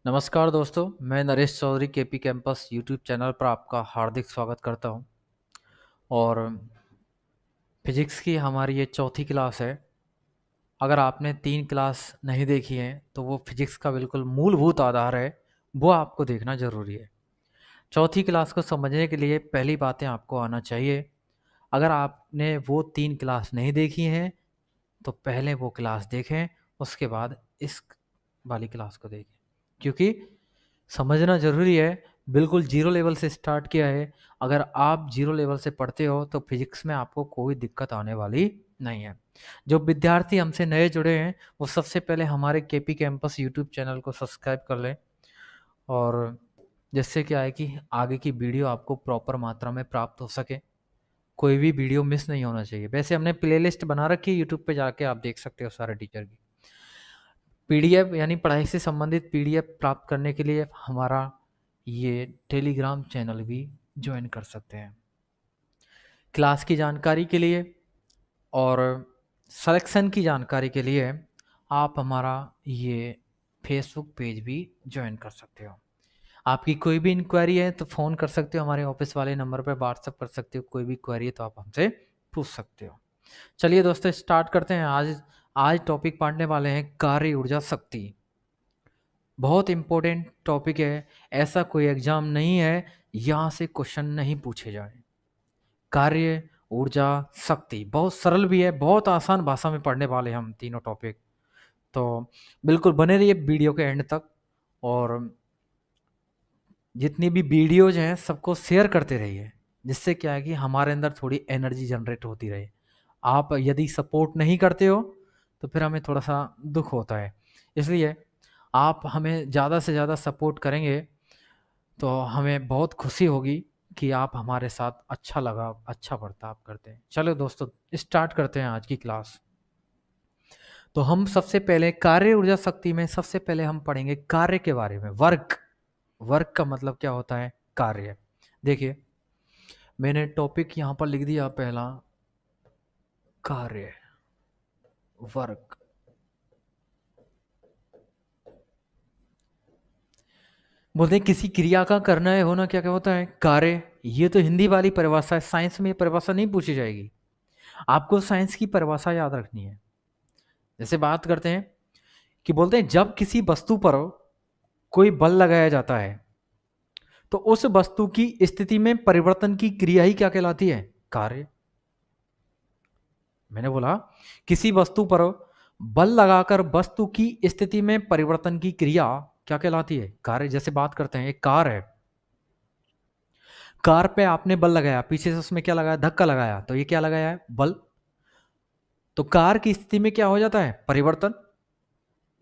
नमस्कार दोस्तों, मैं Naresh Chaudhary KP campus YouTube channel पर आपका हार्दिक स्वागत करता हूं। और फिजिक्स की हमारी ये चौथी क्लास है। अगर आपने 3 क्लास नहीं देखी हैं तो वो फिजिक्स का बिल्कुल मूलभूत आधार है, वो आपको देखना ज़रूरी है। चौथी क्लास को समझने के लिए पहली बातें आपको आना चाहिए। अगर आपने वो 3 क्लास नहीं देखी हैं तो पहले वो क्लास देखें, उसके बाद इस वाली क्लास को देखें, क्योंकि समझना ज़रूरी है। बिल्कुल ज़ीरो लेवल से स्टार्ट किया है। अगर आप ज़ीरो लेवल से पढ़ते हो तो फिज़िक्स में आपको कोई दिक्कत आने वाली नहीं है। जो विद्यार्थी हमसे नए जुड़े हैं, वो सबसे पहले हमारे केपी कैंपस यूट्यूब चैनल को सब्सक्राइब कर लें, और जिससे क्या है कि आगे की वीडियो आपको प्रॉपर मात्रा में प्राप्त हो सके। कोई भी वीडियो मिस नहीं होना चाहिए। वैसे हमने प्लेलिस्ट बना रखी है, यूट्यूब पे जाके आप देख सकते हो सारे टीचर की। पीडीएफ यानी पढ़ाई से संबंधित पीडीएफ प्राप्त करने के लिए हमारा ये टेलीग्राम चैनल भी ज्वाइन कर सकते हैं। क्लास की जानकारी के लिए और सिलेक्शन की जानकारी के लिए आप हमारा ये फेसबुक पेज भी ज्वाइन कर सकते हो। आपकी कोई भी इंक्वायरी है तो फ़ोन कर सकते हो, हमारे ऑफिस वाले नंबर पर व्हाट्सएप कर सकते हो। कोई भी क्वेरी है तो आप हमसे पूछ सकते हो। चलिए दोस्तों, स्टार्ट करते हैं। आज आज टॉपिक पढ़ने वाले हैं कार्य ऊर्जा शक्ति। बहुत इम्पोर्टेंट टॉपिक है। ऐसा कोई एग्जाम नहीं है यहाँ से क्वेश्चन नहीं पूछे जाए। कार्य ऊर्जा शक्ति बहुत सरल भी है, बहुत आसान भाषा में पढ़ने वाले हम तीनों टॉपिक। तो बिल्कुल बने रहिए वीडियो के एंड तक, और जितनी भी वीडियोज हैं सबको शेयर करते रहिए, जिससे क्या है कि हमारे अंदर थोड़ी एनर्जी जनरेट होती रहे। आप यदि सपोर्ट नहीं करते हो तो फिर हमें थोड़ा सा दुख होता है। इसलिए आप हमें ज़्यादा से ज़्यादा सपोर्ट करेंगे तो हमें बहुत खुशी होगी कि आप हमारे साथ अच्छा लगा, अच्छा बर्ताव करते हैं। चलो दोस्तों, स्टार्ट करते हैं आज की क्लास। तो हम सबसे पहले कार्य ऊर्जा शक्ति में सबसे पहले हम पढ़ेंगे कार्य के बारे में। वर्क, वर्क का मतलब क्या होता है? कार्य। देखिए, मैंने टॉपिक यहाँ पर लिख दिया पहला, कार्य, वर्क। बोलते हैं किसी क्रिया का करना है होना, क्या क्या होता है? कार्य। ये तो हिंदी वाली परिभाषा है, साइंस में ये परिभाषा नहीं पूछी जाएगी। आपको साइंस की परिभाषा याद रखनी है। जैसे बात करते हैं कि बोलते हैं जब किसी वस्तु पर कोई बल लगाया जाता है तो उस वस्तु की स्थिति में परिवर्तन की क्रिया ही क्या कहलाती है? कार्य। मैंने बोला किसी वस्तु पर बल लगाकर वस्तु की स्थिति में परिवर्तन की क्रिया क्या कहलाती है? कार्य। जैसे बात करते हैं, एक कार है, कार पे आपने बल लगाया, पीछे से उसमें क्या लगाया? धक्का लगाया, तो ये क्या लगाया है? बल। तो कार की स्थिति में क्या हो जाता है? परिवर्तन।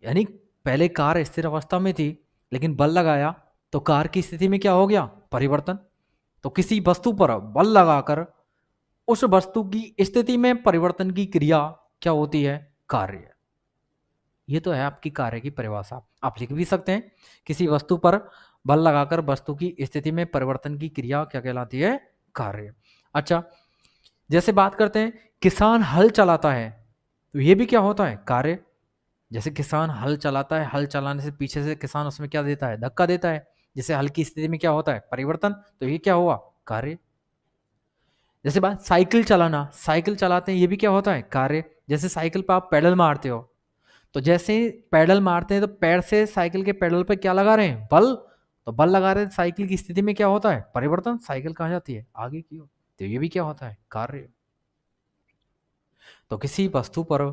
यानी पहले कार स्थिर अवस्था में थी, लेकिन बल लगाया तो कार की स्थिति में क्या हो गया? परिवर्तन। तो किसी वस्तु पर बल लगाकर उस वस्तु की स्थिति में परिवर्तन की क्रिया क्या होती है? कार्य। ये तो है आपकी कार्य की परिभाषा। आप लिख भी सकते हैं, किसी वस्तु पर बल लगाकर वस्तु की स्थिति में परिवर्तन की क्रिया क्या कहलाती है? कार्य। अच्छा, जैसे बात करते हैं किसान हल चलाता है, तो ये भी क्या होता है? कार्य। जैसे किसान हल चलाता है, हल चलाने से पीछे से किसान उसमें क्या देता है? धक्का देता है, जैसे हल की स्थिति में क्या होता है? परिवर्तन। तो ये क्या हुआ? कार्य। जैसे बात साइकिल चलाना, साइकिल चलाते हैं, ये भी क्या होता है? कार्य। जैसे साइकिल पर आप पैडल मारते हो, तो जैसे ही पैडल मारते हैं तो पैर से साइकिल के पैडल पे क्या लगा रहे हैं? बल। तो बल लगा रहे हैं, साइकिल की स्थिति में क्या होता है? परिवर्तन। साइकिल कहाँ जाती है? आगे की ओर। तो ये भी क्या होता है? कार्य। तो किसी वस्तु पर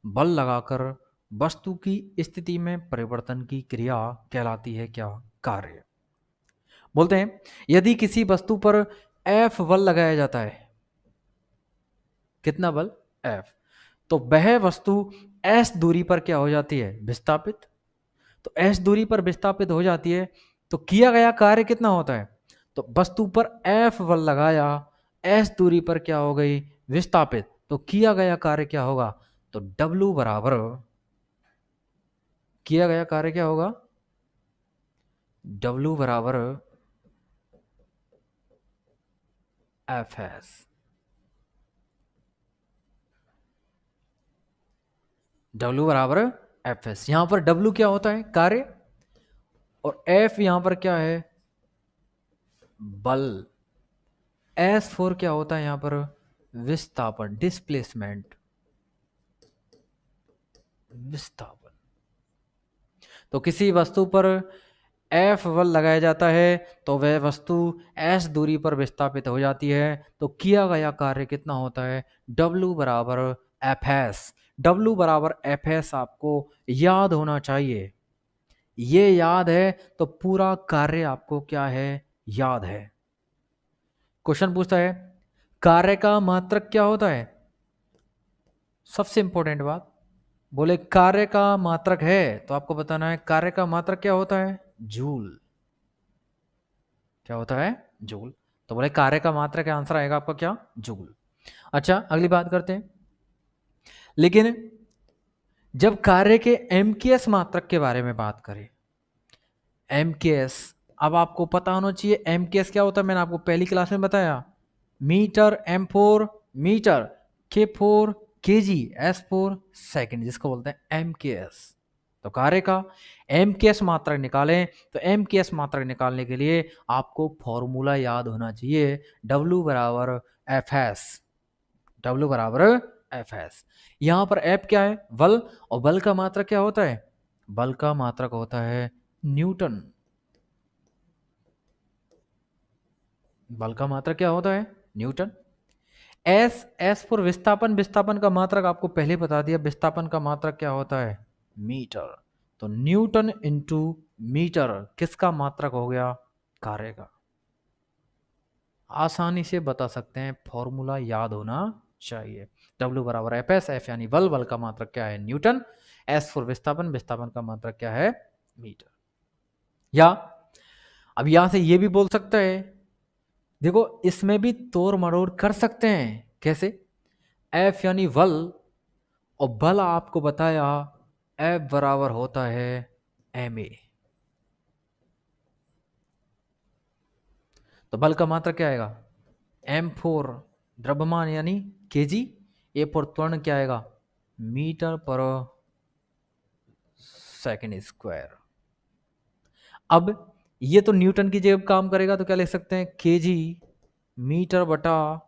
बल लगाकर वस्तु की स्थिति में परिवर्तन की क्रिया कहलाती है क्या? कार्य। बोलते हैं यदि किसी वस्तु पर F बल लगाया जाता है, कितना बल? F, तो वह वस्तु S दूरी पर क्या हो जाती है? विस्थापित। तो S दूरी पर विस्थापित हो जाती है, तो किया गया कार्य कितना होता है? तो वस्तु पर F बल लगाया, S दूरी पर क्या हो गई? विस्थापित। तो किया गया कार्य क्या होगा? तो W बराबर, किया गया कार्य क्या होगा? W बराबर Fs। W बराबर Fs। यहां पर W क्या होता है? कार्य। और F यहां पर क्या है, बल। S4 क्या होता है यहां पर, विस्थापन, डिस्प्लेसमेंट, विस्थापन। तो किसी वस्तु पर F बल लगाया जाता है तो वह वस्तु S दूरी पर विस्थापित हो जाती है। तो किया गया कार्य कितना होता है, W बराबर Fs। W बराबर Fs आपको याद होना चाहिए। ये याद है तो पूरा कार्य आपको क्या है, याद है। क्वेश्चन पूछता है कार्य का मात्रक क्या होता है, सबसे इंपॉर्टेंट बात, बोले कार्य का मात्रक है तो आपको बताना है कार्य का मात्रक क्या होता है, जूल। क्या होता है, जूल। तो बोले कार्य का मात्रक, का आंसर आएगा आपका क्या, जूल। अच्छा अगली बात करते हैं। लेकिन जब कार्य के एमकेएस मात्रक के बारे में बात करें, एमकेएस, अब आपको पता होना चाहिए एमकेएस क्या होता है। मैंने आपको पहली क्लास में बताया, metre, M4 metre, K4 KG, S4 second, जिसको बोलते हैं एमकेएस। तो कार्य का एमकेएस मात्रक निकालें तो एमकेएस मात्रक निकालने के लिए आपको फॉर्मूला याद होना चाहिए, W बराबर Fs। W बराबर Fs। यहां पर F क्या है, बल, और बल का मात्रक क्या होता है, बल का मात्रक होता है न्यूटन। बल का मात्रक क्या होता है, न्यूटन। एस फॉर विस्थापन, विस्थापन का मात्रक आपको पहले बता दिया, विस्थापन का मात्रक क्या होता है, मीटर। तो न्यूटन इंटू मीटर किसका मात्रक हो गया, कार्य का। आसानी से बता सकते हैं, फॉर्मूला याद होना चाहिए। W बराबर एफ एस, एफ यानी बल, बल का मात्रक क्या है, न्यूटन। एस फॉर विस्थापन, विस्थापन का मात्रक क्या है, मीटर। या अब यहां से ये भी बोल सकते हैं, देखो इसमें भी तोड़ मरोड़ कर सकते हैं, कैसे, एफ यानी बल, और बल आपको बताया एफ बराबर होता है एम ए। तो बल का मात्रक क्या आएगा, M4 द्रव्यमान यानी केजी, ए पर त्वरण क्या आएगा, मीटर पर सेकंड स्क्वायर। अब ये तो न्यूटन की जगह काम करेगा तो क्या लिख सकते हैं, केजी मीटर बटा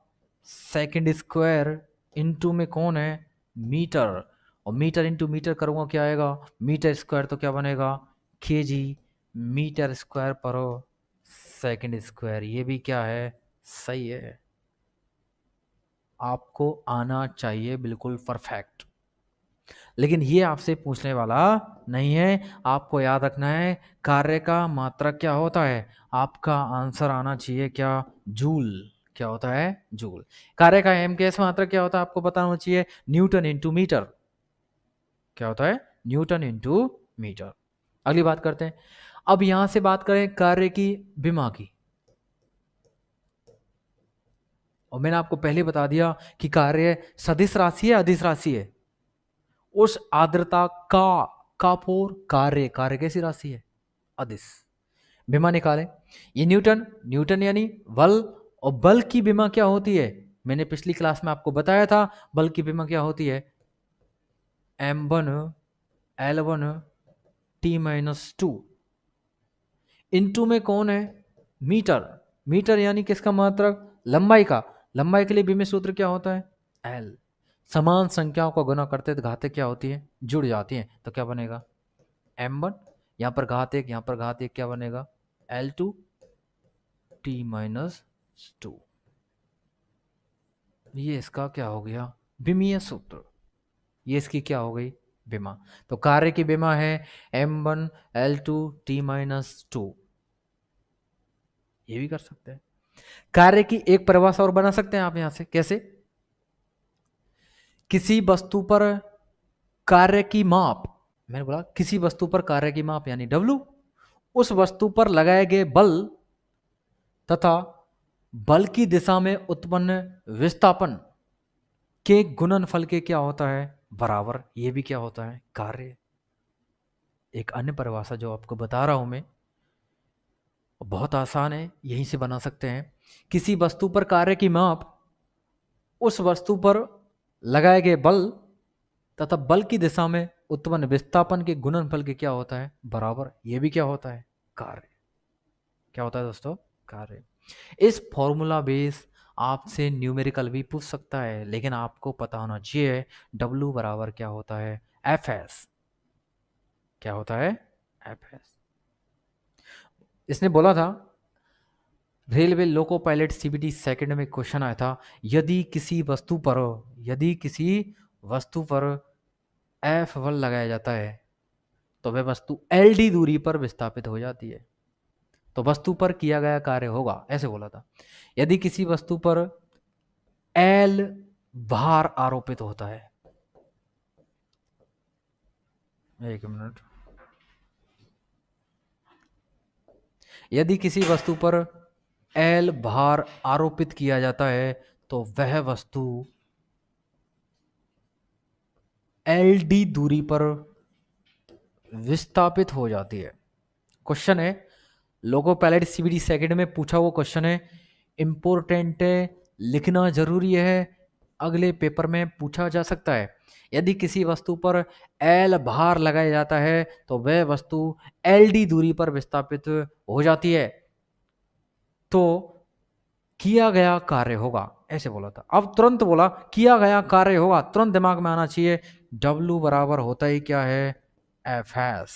सेकंड स्क्वायर, इनटू में कौन है, मीटर, और मीटर इंटू मीटर करूंगा क्या आएगा, मीटर स्क्वायर, तो क्या बनेगा, केजी मीटर स्क्वायर पर सेकंड स्क्वायर। ये भी क्या है, सही है। आपको आना चाहिए बिल्कुल परफेक्ट, लेकिन ये आपसे पूछने वाला नहीं है। आपको याद रखना है कार्य का मात्रक क्या होता है, आपका आंसर आना चाहिए क्या, जूल। क्या होता है, जूल। कार्य का एमकेएस मात्रक क्या होता है आपको पता होना चाहिए, न्यूटन इंटू मीटर। क्या होता है, न्यूटन इंटू मीटर। अगली बात करते हैं। अब यहां से बात करें कार्य की विमा की, और मैंने आपको पहले बता दिया कि कार्य सदिश राशि है, अदिश राशि है। उस आर्द्रता का फोर कार्य, कार्य कैसी राशि है, अदिश। विमा निकालें, ये न्यूटन, न्यूटन यानी बल, और बल की विमा क्या होती है, मैंने पिछली क्लास में आपको बताया था, बल की विमा क्या होती है, M1 L1 T-2, इनटू में कौन है, मीटर। मीटर यानी किसका मात्रक, लंबाई का। लंबाई के लिए विमेय सूत्र क्या होता है, L। समान संख्याओं को गुना करते तो घातें क्या होती है, जुड़ जाती हैं, तो क्या बनेगा, M1, यहां पर घात एक, यहां पर घात एक, क्या बनेगा, L2 T-2। ये इसका क्या हो गया, विमीय सूत्र। ये इसकी क्या हो गई, विमा। तो कार्य की विमा है M1 L2 T-2। ये भी कर सकते हैं। कार्य की एक परिभाषा और बना सकते हैं आप यहां से, कैसे, किसी वस्तु पर कार्य की माप, मैंने बोला किसी वस्तु पर कार्य की माप यानी W, उस वस्तु पर लगाए गए बल तथा बल की दिशा में उत्पन्न विस्थापन के गुणनफल के क्या होता है, बराबर। ये भी क्या होता है, कार्य। एक अन्य परिभाषा जो आपको बता रहा हूं मैं, बहुत आसान है, यहीं से बना सकते हैं। किसी वस्तु पर कार्य की माप उस वस्तु पर लगाए गए बल तथा बल की दिशा में उत्पन्न विस्थापन के गुणनफल के क्या होता है, बराबर। ये भी क्या होता है, कार्य। क्या होता है दोस्तों? कार्य। इस फॉर्मूला बेस आपसे न्यूमेरिकल भी पूछ सकता है, लेकिन आपको पता होना चाहिए W बराबर क्या होता है? Fs। क्या होता है? Fs। इसने बोला था railway loco pilot CBT second में क्वेश्चन आया था, यदि किसी वस्तु पर F1 लगाया जाता है तो वह वस्तु LD दूरी पर विस्थापित हो जाती है, तो वस्तु पर किया गया कार्य होगा, ऐसे बोला था। यदि किसी वस्तु पर L भार आरोपित होता है, एक मिनट, यदि किसी वस्तु पर L भार आरोपित किया जाता है तो वह वस्तु LD दूरी पर विस्थापित हो जाती है। क्वेश्चन है, लोको पायलट सीबीडी सेकंड में पूछा वो क्वेश्चन है, इंपॉर्टेंट है, लिखना जरूरी है, अगले पेपर में पूछा जा सकता है। यदि किसी वस्तु पर L भार लगाया जाता है तो वह वस्तु LD दूरी पर विस्थापित हो जाती है, तो किया गया कार्य होगा, ऐसे बोला था। अब तुरंत बोला किया गया कार्य होगा, तुरंत दिमाग में आना चाहिए W बराबर होता ही क्या है? Fs।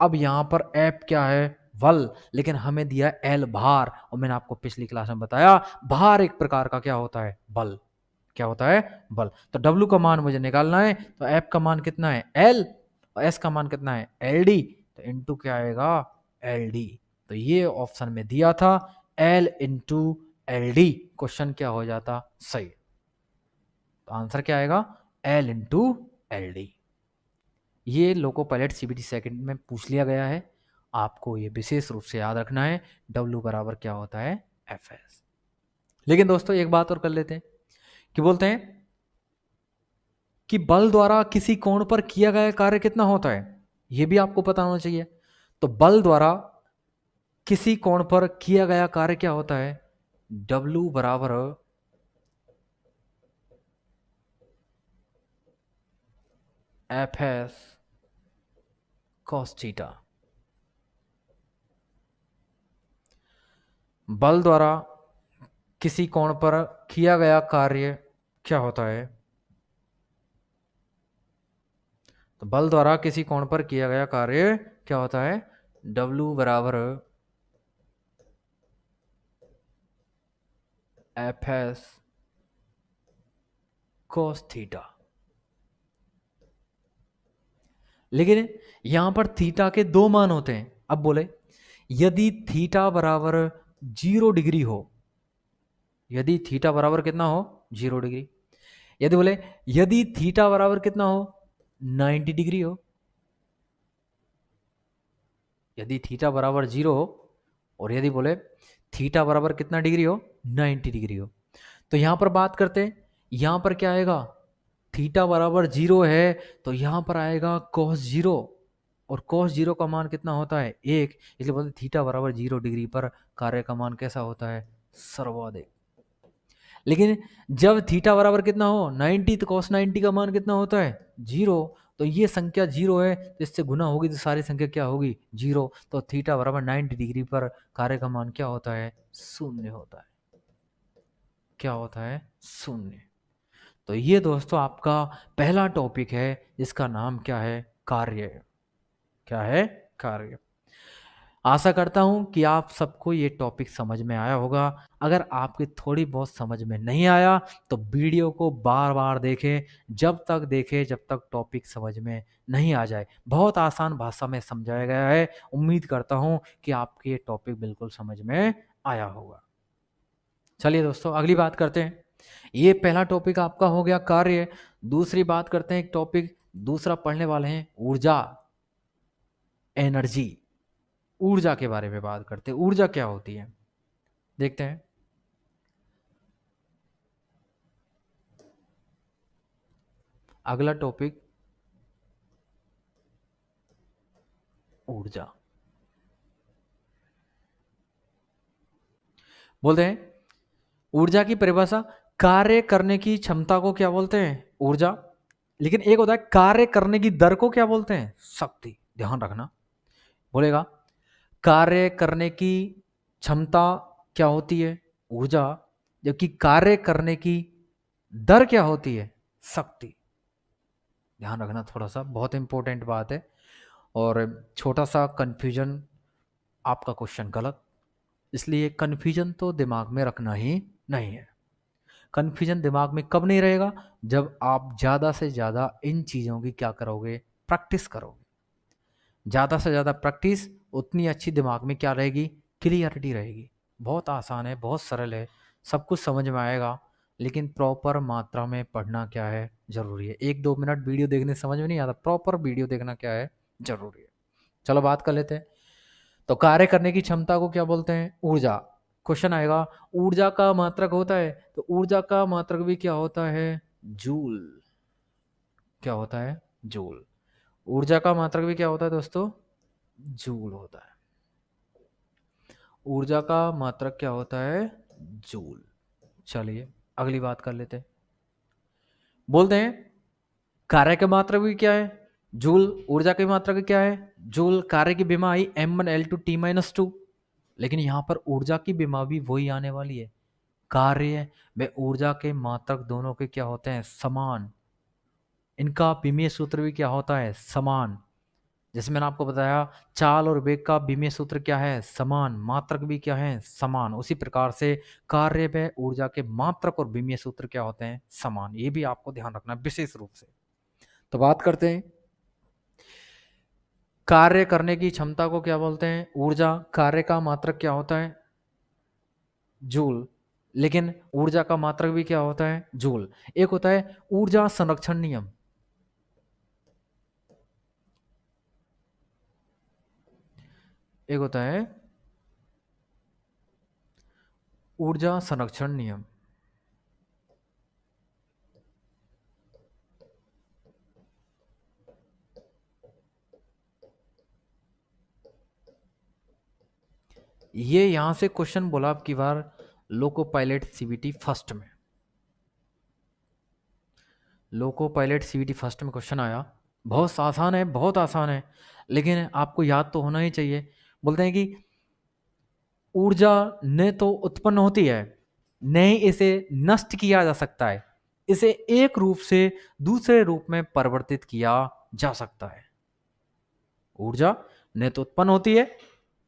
अब यहां पर F क्या है? बल, लेकिन हमें दिया L भार, और मैंने आपको पिछली क्लास में बताया भार एक प्रकार का क्या होता है? बल। क्या होता है? बल। तो W का मान मुझे निकालना है, तो F का मान कितना है? L, और S का मान कितना है? LD, तो इनटू क्या आएगा? LD। तो ये ऑप्शन में दिया था L इंटू LD, क्वेश्चन क्या हो जाता? सही। तो आंसर क्या आएगा? L into LD। ये लोको पायलट सीबीटी सेकंड में पूछ लिया गया है, आपको ये विशेष रूप से याद रखना है, W बराबर क्या होता है? Fs। लेकिन दोस्तों एक बात और कर लेते हैं, कि बोलते हैं कि बल द्वारा किसी कोण पर किया गया कार्य कितना होता है, ये भी आपको पता होना चाहिए। तो बल द्वारा किसी कोण पर किया गया कार्य क्या होता है? W बराबर Fs cos थीटा। बल द्वारा किसी कोण पर किया गया कार्य क्या होता है? तो बल द्वारा किसी कोण पर किया गया कार्य क्या होता है? W बराबर Fs cos थीटा। लेकिन यहां पर थीटा के दो मान होते हैं। अब बोले यदि थीटा बराबर 0 डिग्री हो, यदि थीटा बराबर कितना हो? 0 डिग्री। यदि बोले यदि थीटा बराबर कितना हो? 90 डिग्री हो। यदि थीटा बराबर 0 हो, और यदि बोले थीटा बराबर कितना डिग्री हो? 90 डिग्री हो। तो यहां पर बात करते हैं, यहां पर क्या आएगा? थीटा बराबर 0 है तो यहां पर आएगा cos 0, और cos 0 का मान कितना होता है? 1, इसलिए बोलते थीटा बराबर 0 डिग्री पर कार्य का मान कैसा होता है? सर्वाधिक। लेकिन जब थीटा बराबर कितना हो? 90, तो cos 90 का मान कितना होता है? 0। तो ये संख्या 0 है, तो इससे गुना होगी तो सारी संख्या क्या होगी? 0। तो थीटा बराबर 90 डिग्री पर कार्य का मान क्या होता है? 0 होता है। क्या होता है? 0। तो ये दोस्तों आपका पहला टॉपिक है, जिसका नाम क्या है? कार्य। क्या है? कार्य। आशा करता हूं कि आप सबको ये टॉपिक समझ में आया होगा। अगर आपकी थोड़ी बहुत समझ में नहीं आया तो वीडियो को बार बार देखें, जब तक टॉपिक समझ में नहीं आ जाए। बहुत आसान भाषा में समझाया गया है। उम्मीद करता हूं कि आपके ये टॉपिक बिल्कुल समझ में आया होगा। चलिए दोस्तों अगली बात करते हैं। ये पहला टॉपिक आपका हो गया कार्य। दूसरी बात करते हैं, एक टॉपिक दूसरा पढ़ने वाले हैं ऊर्जा, एनर्जी। ऊर्जा के बारे में बात करते हैं, ऊर्जा क्या होती है देखते हैं। अगला टॉपिक ऊर्जा। बोलते हैं ऊर्जा की परिभाषा, कार्य करने की क्षमता को क्या बोलते हैं? ऊर्जा। लेकिन एक होता है कार्य करने की दर को क्या बोलते हैं? शक्ति। ध्यान रखना। बोलेगा कार्य करने की क्षमता क्या होती है? ऊर्जा। जबकि कार्य करने की दर क्या होती है? शक्ति। ध्यान रखना, थोड़ा सा बहुत इंपॉर्टेंट बात है। और छोटा सा कंफ्यूजन, आपका क्वेश्चन गलत, इसलिए कंफ्यूजन तो दिमाग में रखना ही नहीं है। कंफ्यूजन दिमाग में कब नहीं रहेगा? जब आप ज़्यादा से ज़्यादा इन चीज़ों की क्या करोगे? प्रैक्टिस करोगे। ज़्यादा से ज़्यादा प्रैक्टिस, उतनी अच्छी दिमाग में क्या रहेगी? क्लियरिटी रहेगी। बहुत आसान है, बहुत सरल है, सब कुछ समझ में आएगा, लेकिन प्रॉपर मात्रा में पढ़ना क्या है? ज़रूरी है। 1-2 मिनट वीडियो देखने से समझ में नहीं आता, प्रॉपर वीडियो देखना क्या है? ज़रूरी है। चलो बात कर लेते हैं। तो कार्य करने की क्षमता को क्या बोलते हैं? ऊर्जा। क्वेश्चन आएगा, ऊर्जा का मात्रक होता है, तो ऊर्जा का मात्रक भी क्या होता है? जूल। क्या होता है? जूल। ऊर्जा का मात्रक भी क्या होता है दोस्तों? जूल होता है। ऊर्जा का मात्रक क्या होता है? जूल। चलिए अगली बात कर लेते हैं। बोलते हैं कार्य की मात्रक भी क्या है? जूल। ऊर्जा की मात्रक क्या है? जूल। कार्य की विमा आई m1l2t-2, लेकिन यहां पर ऊर्जा की विमा भी वही आने वाली है। कार्य व ऊर्जा के मात्रक दोनों के क्या होते हैं? समान। इनका विमीय सूत्र भी क्या होता है? समान। जैसे मैंने आपको बताया, चाल और वेग का विमीय सूत्र क्या है? समान। मात्रक भी क्या है? समान। उसी प्रकार से कार्य व ऊर्जा के मात्रक और विमीय सूत्र क्या होते हैं? समान। ये भी आपको ध्यान रखना विशेष रूप से। तो बात करते हैं, कार्य करने की क्षमता को क्या बोलते हैं? ऊर्जा। कार्य का मात्रक क्या होता है? जूल। लेकिन ऊर्जा का मात्रक भी क्या होता है? जूल। एक होता है ऊर्जा संरक्षण नियम, एक होता है ऊर्जा संरक्षण नियम। ये यहां से क्वेश्चन बोला अब की बार लोको पायलट सीबीटी फर्स्ट में। लोको पायलट सीबीटी फर्स्ट में क्वेश्चन आया, बहुत आसान है, बहुत आसान है, लेकिन आपको याद तो होना ही चाहिए। बोलते हैं कि ऊर्जा न तो उत्पन्न होती है, न ही इसे नष्ट किया जा सकता है, इसे एक रूप से दूसरे रूप में परिवर्तित किया जा सकता है। ऊर्जा न तो उत्पन्न होती है,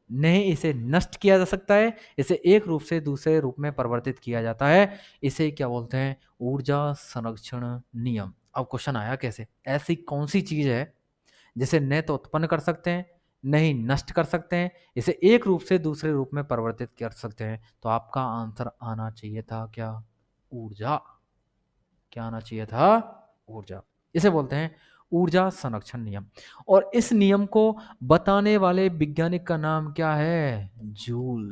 न ही इसे नष्ट किया जा सकता है, इसे एक रूप से दूसरे रूप में परिवर्तित किया जाता है। इसे क्या बोलते हैं? ऊर्जा संरक्षण नियम। अब क्वेश्चन आया कैसे? ऐसी कौन सी चीज है जिसे न तो उत्पन्न कर सकते हैं, न ही नष्ट कर सकते हैं, इसे एक रूप से दूसरे रूप में परिवर्तित कर सकते हैं? तो आपका आंसर आना चाहिए था क्या? ऊर्जा। क्या आना चाहिए था? ऊर्जा। इसे बोलते हैं ऊर्जा संरक्षण नियम। और इस नियम को बताने वाले वैज्ञानिक का नाम क्या है? जूल।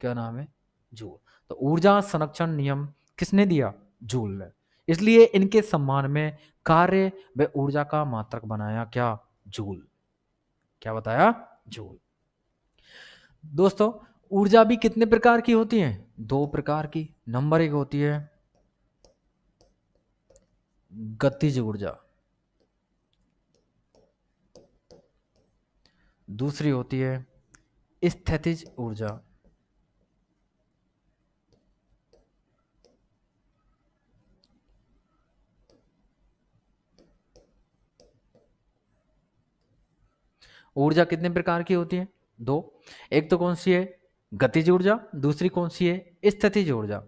क्या नाम है? जूल। तो ऊर्जा संरक्षण नियम किसने दिया? जूल ने। इसलिए इनके सम्मान में कार्य व ऊर्जा का मात्रक बनाया क्या? जूल। क्या बताया? जूल। दोस्तों, ऊर्जा भी कितने प्रकार की होती है? 2 प्रकार की। नंबर 1 होती है गतिज ऊर्जा, दूसरी होती है स्थितिज ऊर्जा। ऊर्जा कितने प्रकार की होती है? 2। एक तो कौन सी है? गतिज ऊर्जा। दूसरी कौन सी है? स्थितिज ऊर्जा।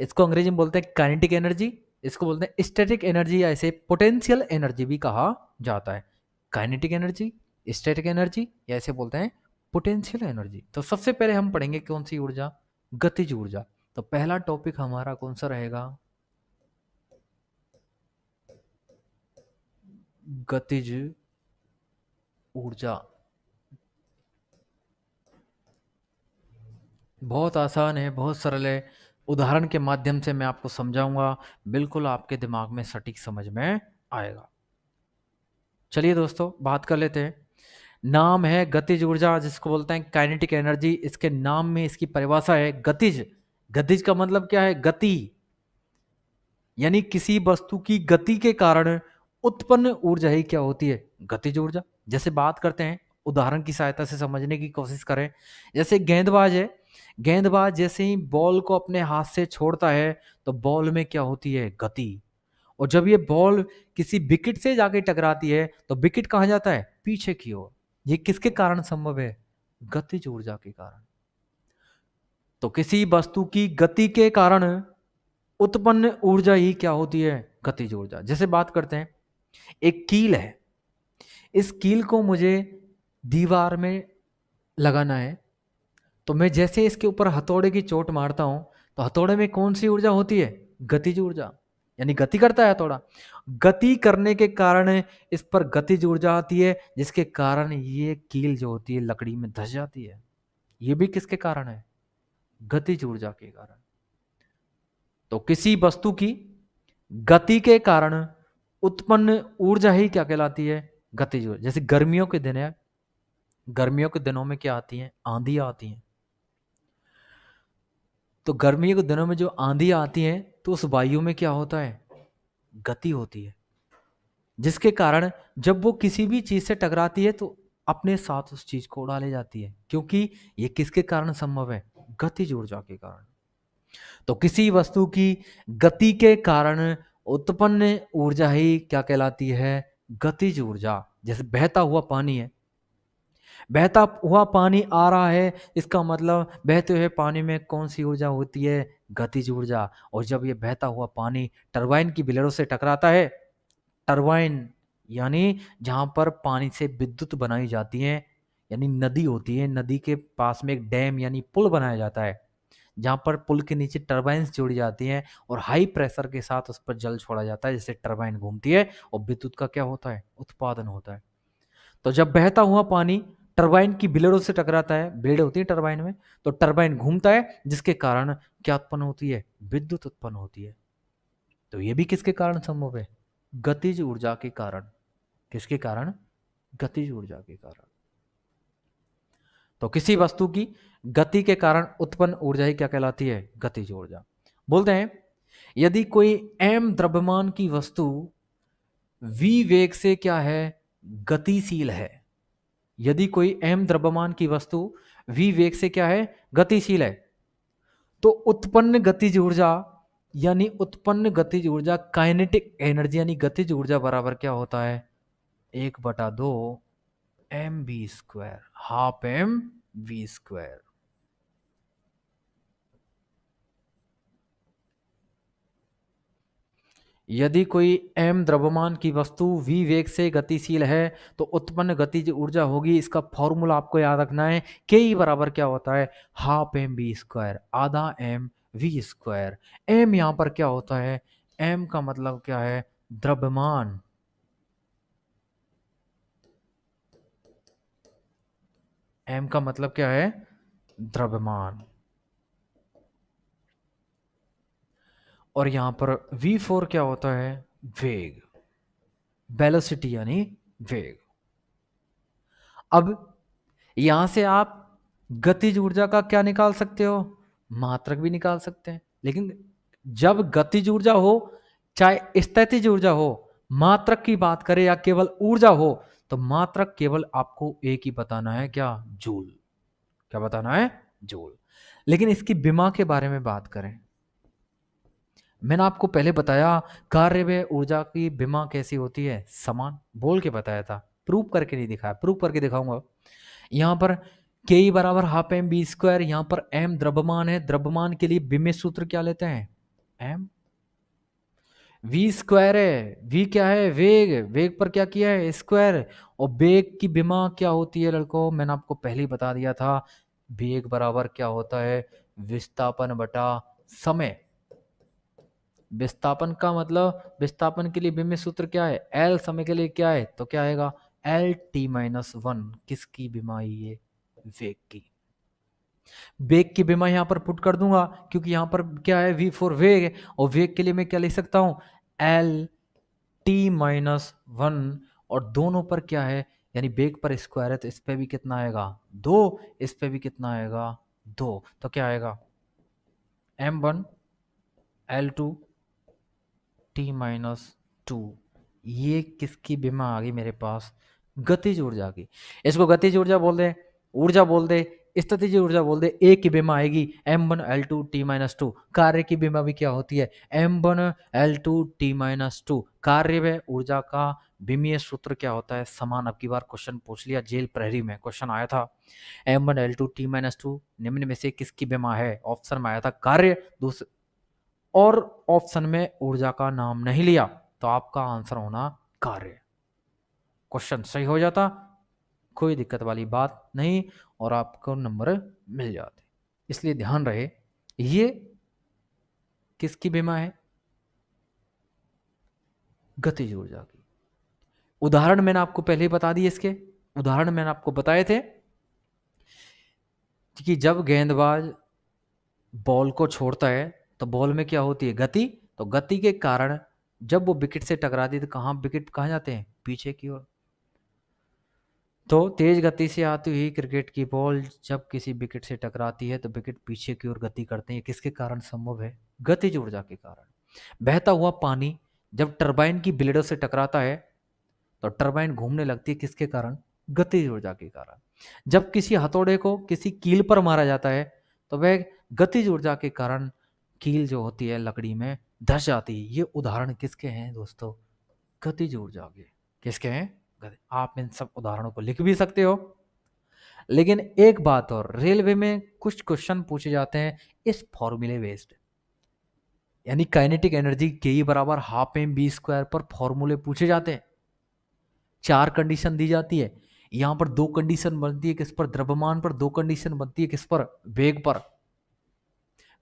इसको अंग्रेजी में बोलते हैं काइनेटिक एनर्जी, इसको बोलते हैं स्टैटिक एनर्जी, या इसे पोटेंशियल एनर्जी भी कहा जाता है। काइनेटिक एनर्जी, स्टैटिक एनर्जी, या इसे बोलते हैं पोटेंशियल एनर्जी। तो सबसे पहले हम पढ़ेंगे कौन सी ऊर्जा? गतिज ऊर्जा। तो पहला टॉपिक हमारा कौन सा रहेगा? गतिज ऊर्जा। बहुत आसान है, बहुत सरल है। उदाहरण के माध्यम से मैं आपको समझाऊंगा, बिल्कुल आपके दिमाग में सटीक समझ में आएगा। चलिए दोस्तों बात कर लेते हैं। नाम है गतिज ऊर्जा, जिसको बोलते हैं काइनेटिक एनर्जी। इसके नाम में इसकी परिभाषा है गतिज। गतिज का मतलब क्या है? गति, यानी किसी वस्तु की गति के कारण उत्पन्न ऊर्जा ही क्या होती है? गतिज ऊर्जा। जैसे बात करते हैं उदाहरण की सहायता से समझने की कोशिश करें। जैसे गेंदबाज है, गेंदबाज जैसे ही बॉल को अपने हाथ से छोड़ता है तो बॉल में क्या होती है, गति। और जब ये बॉल किसी विकेट से जाके टकराती है तो विकेट कहाँ जाता है, पीछे की ओर। ये किसके कारण संभव है, गतिज ऊर्जा के कारण। तो किसी वस्तु की गति के कारण उत्पन्न ऊर्जा ही क्या होती है, गतिज ऊर्जा। जैसे बात करते हैं, एक कील है, इस कील को मुझे दीवार में लगाना है, तो मैं जैसे इसके ऊपर हथौड़े की चोट मारता हूं तो हथौड़े में कौन सी ऊर्जा होती है, गतिज ऊर्जा, यानी गति करता है हथौड़ा। गति करने के कारण इस पर गतिज ऊर्जा आती है, जिसके कारण ये कील जो होती है लकड़ी में धंस जाती है। ये भी किसके कारण है, गतिज ऊर्जा के कारण। तो किसी वस्तु की गति के कारण उत्पन्न ऊर्जा ही क्या कहलाती है, गतिज ऊर्जा। जैसे गर्मियों के दिन है, गर्मियों के दिनों में क्या आती है, आंधियां आती हैं। तो गर्मियों के दिनों में जो आंधियां आती हैं तो उस वायु में क्या होता है, गति होती है, जिसके कारण जब वो किसी भी चीज से टकराती है तो अपने साथ उस चीज को उड़ा ले जाती है। क्योंकि ये किसके कारण संभव है, गतिज ऊर्जा के कारण। तो किसी वस्तु की गति के कारण उत्पन्न ऊर्जा ही क्या कहलाती है, गतिज ऊर्जा। जैसे बहता हुआ पानी है, बहता हुआ पानी आ रहा है, इसका मतलब बहते हुए पानी में कौन सी ऊर्जा होती है, गतिज ऊर्जा। और जब ये बहता हुआ पानी टरबाइन की ब्लेडों से टकराता है, टरबाइन यानी जहां पर पानी से विद्युत बनाई जाती है, यानी नदी होती है, नदी के पास में एक डैम यानी पुल बनाया जाता है, जहां पर पुल के नीचे टरबाइन्स जोड़ी जाती हैं और हाई प्रेशर के साथ उस पर जल छोड़ा जाता है, जिससे टरबाइन घूमती है और विद्युत का क्या होता है, उत्पादन होता है। तो जब बहता हुआ पानी टरबाइन की ब्लेडों से टकराता है, ब्लेड होती है टरबाइन में, तो टरबाइन घूमता है, जिसके कारण क्या उत्पन्न होती है, विद्युत उत्पन्न होती है। तो ये भी किसके कारण संभव है, गतिज ऊर्जा के कारण। किसके कारण, गतिज ऊर्जा के कारण। तो किसी वस्तु की गति के कारण उत्पन्न ऊर्जा ही क्या कहलाती है, गतिज ऊर्जा। बोलते हैं यदि कोई m द्रव्यमान की वस्तु v वेग से क्या है, गतिशील है। यदि कोई m द्रव्यमान की वस्तु v वेग से क्या है, गतिशील है, तो उत्पन्न गतिज ऊर्जा यानी उत्पन्न गतिज ऊर्जा काइनेटिक एनर्जी यानी गतिज ऊर्जा बराबर क्या होता है, 1/2 mv², half M we square. यदि कोई m द्रव्यमान की वस्तु v वेग से गतिशील है तो उत्पन्न गतिज ऊर्जा होगी, इसका फॉर्मूला आपको याद रखना है, k बराबर क्या होता है, हाफ एम वी स्क्वायर, आधा एम वी स्क्वायर। m यहां पर क्या होता है, m का मतलब क्या है, द्रव्यमान। m का मतलब क्या है, द्रव्यमान। और यहां पर v4 क्या होता है, वेग, वेलोसिटी यानी वेग। अब यहां से आप गतिज ऊर्जा का क्या निकाल सकते हो, मात्रक भी निकाल सकते हैं। लेकिन जब गतिज ऊर्जा हो चाहे स्थितिज ऊर्जा हो, मात्रक की बात करें या केवल ऊर्जा हो, तो मात्रक केवल आपको एक ही बताना है, क्या, जूल। क्या बताना है, जूल। लेकिन इसकी विमा के बारे में बात करें, मैंने आपको पहले बताया कार्य व ऊर्जा की विमा कैसी होती है, समान, बोल के बताया था, प्रूव करके नहीं दिखाया, प्रूव करके दिखाऊंगा। यहाँ पर के बराबर हाफ एम बी स्क्वायर, यहाँ पर एम द्रव्यमान है, द्रव्यमान के लिए विमेय सूत्र क्या लेते हैं, एम। वी स्क्वायर है, वी क्या है, वेग, वेग पर क्या किया है, स्क्वायर। और वेग की विमा क्या होती है लड़कों, मैंने आपको पहले ही बता दिया था, वेग बराबर क्या होता है, विस्थापन बटा समय। विस्थापन का मतलब, विस्थापन के लिए विमेय सूत्र क्या है, एल, समय के लिए क्या है, तो क्या आएगा, L t-1। किसकी विमा, ये वेग की। वेग की विमा यहां पर पुट कर दूंगा, क्योंकि यहां पर क्या है, v4 वेग है, और वेग के लिए मैं क्या लिख सकता हूं, L t-1। और दोनों पर क्या है, यानी वेग पर स्क्वायर है, तो इस पे भी कितना आएगा, 2, इस पे भी कितना आएगा, 2। तो क्या आएगा, m1 L2 t-2। ये किसकी विमा आ गई मेरे पास, गतिज ऊर्जा की। इसको गतिज ऊर्जा बोल दे, स्थितिज ऊर्जा बोल दे। ए की विमा आएगी m1l2t-2। कार्य की विमा भी क्या होती है, m1l2t-2। कार्य व ऊर्जा का विमीय सूत्र क्या होता है, समान। अब की बार क्वेश्चन पूछ लिया, जेल प्रहरी में क्वेश्चन आया था, m1l2t-2 निम्न में से किसकी विमा है। ऑप्शन में आया था कार्य, दूसरे और ऑप्शन में ऊर्जा का नाम नहीं लिया, तो आपका आंसर होना कार्य। क्वेश्चन सही हो जाता, कोई दिक्कत वाली बात नहीं, और आपको नंबर मिल जाते। इसलिए ध्यान रहे, ये किसकी बीमा है, गतिज ऊर्जा की। उदाहरण मैंने आपको पहले ही बता दिए, इसके उदाहरण मैंने आपको बताए थे कि जब गेंदबाज बॉल को छोड़ता है तो बॉल में क्या होती है, गति। तो गति के कारण जब वो विकेट से टकराती है तो कहाँ विकेट कहाँ जाते हैं, पीछे की ओर। तो तेज गति से आती हुई क्रिकेट की बॉल जब किसी विकेट से टकराती है तो विकेट पीछे की ओर गति करते हैं। किसके कारण संभव है, गतिज ऊर्जा के कारण। बहता हुआ पानी जब टरबाइन की ब्लेडों से टकराता है तो टरबाइन घूमने लगती है, किसके कारण, गतिज ऊर्जा के कारण। जब किसी हथौड़े को किसी कील पर मारा जाता है तो वह गतिज ऊर्जा के कारण कील जो होती है लकड़ी में धस जाती है। ये उदाहरण किसके हैं दोस्तों, गतिज ऊर्जा के। किसके हैं, आप इन सब उदाहरणों को लिख भी सकते हो। लेकिन एक बात और, रेलवे में कुछ क्वेश्चन पूछे जाते हैं इस फॉर्मूले बेस्ड, यानी काइनेटिक एनर्जी के बराबर हाफ एम बी स्क्वायर पर फॉर्मूले पूछे जाते हैं। 4 कंडीशन दी जाती है, यहां पर 2 कंडीशन बनती है किस पर, द्रव्यमान पर। 2 कंडीशन बनती है किस पर, वेग पर।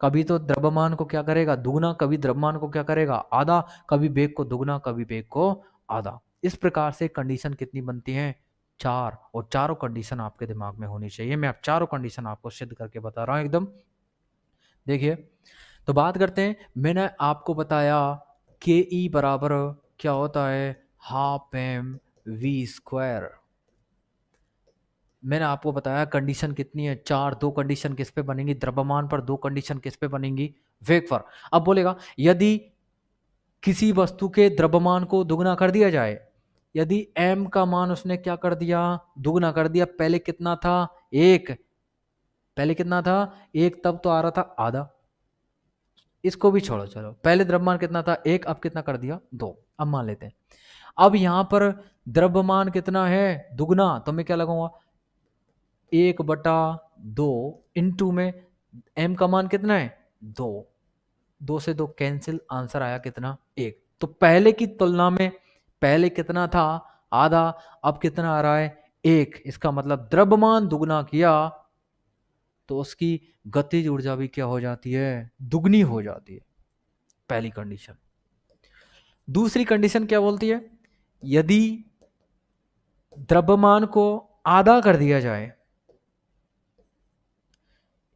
कभी तो द्रव्यमान को क्या करेगा, दुगना, कभी द्रव्यमान को क्या करेगा, आधा, कभी वेग को दुगना, कभी वेग को आधा। इस प्रकार से कंडीशन कितनी बनती है, 4। और चारों कंडीशन आपके दिमाग में होनी चाहिए। मैं अब चारों कंडीशन आपको सिद्ध करके बता रहा हूं एकदम। देखिए, तो बात करते हैं, मैंने आपको बताया के ई बराबर क्या होता है, हाफ एम वी स्क्वायर। मैंने आपको बताया कंडीशन कितनी है, 4। 2 कंडीशन किस पे बनेंगी, द्रव्यमान पर। 2 कंडीशन किस पे बनेंगी, वेग पर। अब बोलेगा यदि किसी वस्तु के द्रव्यमान को दुगना कर दिया जाए, यदि m का मान उसने क्या कर दिया, दुगना कर दिया। पहले कितना था, 1। पहले कितना था, 1, तब तो आ रहा था आधा। इसको भी छोड़ो, चलो पहले द्रव्यमान कितना था, 1, अब कितना कर दिया, 2। अब मान लेते हैं, अब यहां पर द्रव्यमान कितना है, दुगना, तो मैं क्या लगाऊंगा, 1/2 इंटू में m का मान कितना है, 2। 2 से 2 कैंसिल, आंसर आया कितना, 1। तो पहले की तुलना में पहले कितना था, आधा, अब कितना आ रहा है, 1। इसका मतलब द्रव्यमान दुगना किया तो उसकी गतिज ऊर्जा भी क्या हो जाती है, दुगनी हो जाती है। पहली कंडीशन। दूसरी कंडीशन क्या बोलती है, यदि द्रव्यमान को आधा कर दिया जाए,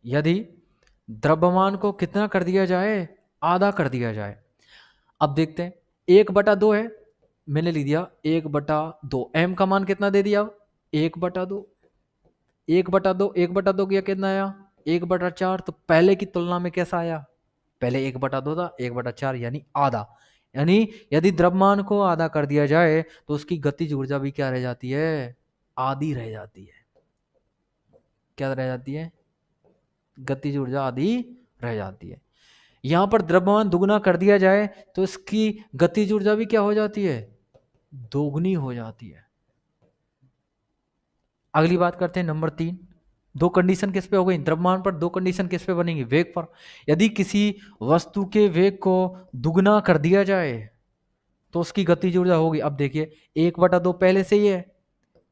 यदि द्रव्यमान को कितना कर दिया जाए, आधा कर दिया जाए। अब देखते हैं, 1/2 है, मैंने लिख दिया 1/2। m का मान कितना दे दिया, 1/2। 1/2, 1/2 किया कितना आया, 1/4। तो पहले की तुलना में कैसा आया, पहले 1/2 था, 1/4 यानी आधा। यानी यदि द्रव्यमान को आधा कर दिया जाए तो उसकी गतिज ऊर्जा भी क्या रह जाती है, आधी रह जाती है। क्या रह जाती है, गतिज ऊर्जा आधी रह जाती है। यहां पर द्रव्यमान दुगना कर दिया जाए तो इसकी गतिज ऊर्जा भी क्या हो जाती है, दोगुनी हो जाती है। अगली बात करते हैं नंबर 3। 2 कंडीशन किस पे हो गई, द्रव्यमान पर। 2 कंडीशन किस पे बनेंगी, वेग पर। यदि किसी वस्तु के वेग को दुगना कर दिया जाए तो उसकी गतिज ऊर्जा होगी। अब देखिए 1/2 पहले से ही है,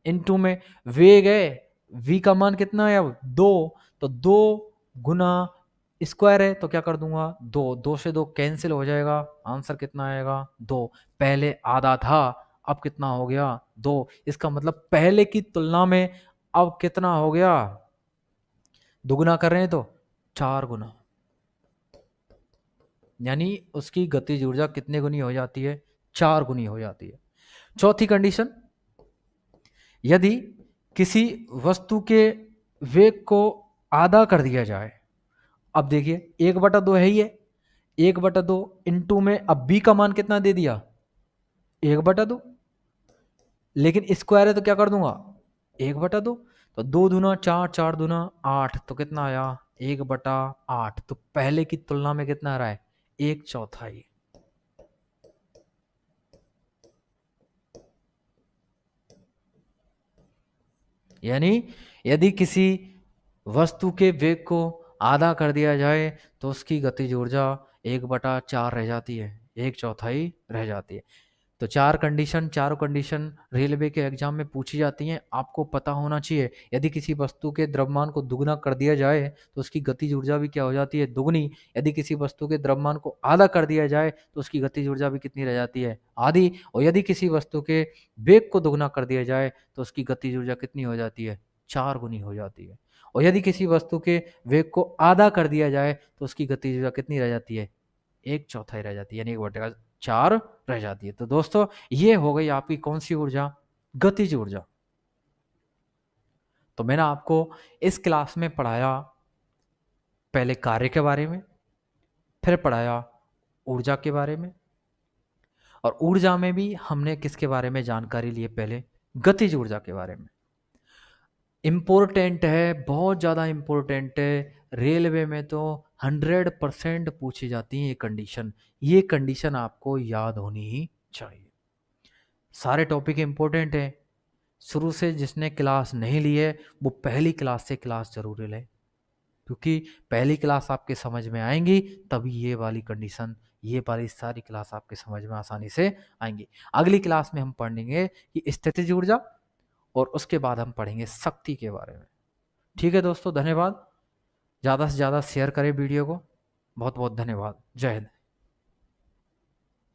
इनटू में वेग है, v का मान कितना है अब, 2। तो 2 गुना स्क्वायर है, तो क्या कर दूंगा, 2। 2 से 2 कैंसिल हो जाएगा, आंसर कितना आएगा, 2। पहले आधा था, अब कितना हो गया, 2। इसका मतलब पहले की तुलना में अब कितना हो गया, दुगुना कर रहे हैं तो 4 गुना। यानी उसकी गतिज ऊर्जा कितने गुनी हो जाती है, 4 गुनी हो जाती है। चौथी कंडीशन, यदि किसी वस्तु के वेग को आधा कर दिया जाए। अब देखिए 1/2 है ही है, 1/2 इंटू में अब b का मान कितना दे दिया, 1/2। लेकिन स्क्वायर है तो क्या कर दूंगा, 1/2। तो 2 दूना 4, 4 दूना 8, तो कितना आया, 1/8। तो पहले की तुलना में कितना आ रहा है, 1/4। यानी यदि किसी वस्तु के वेग को आधा कर दिया जाए तो उसकी गतिज ऊर्जा 1/4 रह जाती है, 1/4 रह जाती है। तो चारों कंडीशन रेलवे के एग्जाम में पूछी जाती हैं, आपको पता होना चाहिए। यदि किसी वस्तु के द्रव्यमान को दुगना कर दिया जाए तो उसकी गतिज ऊर्जा भी क्या हो जाती है, दुगनी। यदि किसी वस्तु के द्रव्यमान को आधा कर दिया जाए तो उसकी गतिज ऊर्जा भी कितनी रह जाती है, आधी। और यदि किसी वस्तु के वेग को दुगना कर दिया जाए तो उसकी गतिज ऊर्जा कितनी हो जाती है, 4 गुनी हो जाती है। और यदि किसी वस्तु के वेग को आधा कर दिया जाए तो उसकी गतिज ऊर्जा कितनी रह जाती है, 1/4 रह जाती है, यानी 1/4 रह जाती है। तो दोस्तों ये हो गई आपकी कौन सी ऊर्जा, गतिज ऊर्जा। तो मैंने आपको इस क्लास में पढ़ाया पहले कार्य के बारे में, फिर पढ़ाया ऊर्जा के बारे में, और ऊर्जा में भी हमने किसके बारे में जानकारी ली है, पहले गतिज ऊर्जा के बारे में। इम्पोर्टेंट है, बहुत ज़्यादा इम्पोर्टेंट है। रेलवे में तो 100% पूछी जाती है ये कंडीशन। ये कंडीशन आपको याद होनी ही चाहिए। सारे टॉपिक इम्पोर्टेंट है। शुरू से जिसने क्लास नहीं ली है वो पहली क्लास से क्लास जरूर ले, क्योंकि पहली क्लास आपके समझ में आएंगी तभी ये वाली कंडीशन, ये वाली सारी क्लास आपके समझ में आसानी से आएंगी। अगली क्लास में हम पढ़ेंगे कि स्थितिज ऊर्जा, और उसके बाद हम पढ़ेंगे शक्ति के बारे में। ठीक है दोस्तों, धन्यवाद। ज़्यादा से ज़्यादा शेयर करें वीडियो को। बहुत बहुत धन्यवाद। जय हिंद।